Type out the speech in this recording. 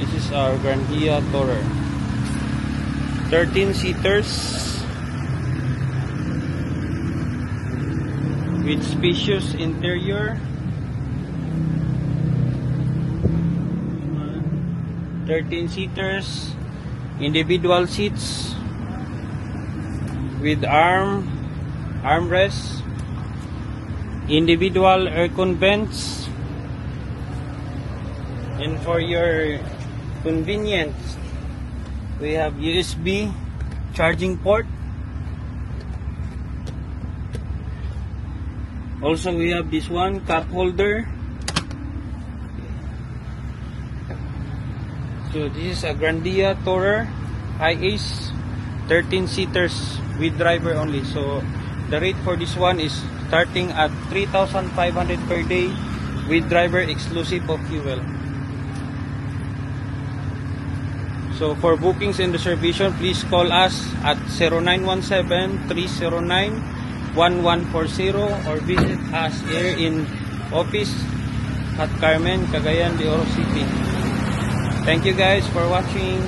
This is our Grandia Tourer. 13 seaters with spacious interior. 13 seaters, individual seats with armrests, individual aircon vents, and for your convenience, we have USB charging port. Also, we have this one cup holder. So this is a Grandia Tourer High Ace, 13 seaters with driver only. So the rate for this one is starting at 3,500 per day with driver exclusive of fuel. So for bookings and reservation, please call us at 0917-309-1140 or visit us here in office at Carmen, Cagayan de Oro City. Thank you guys for watching.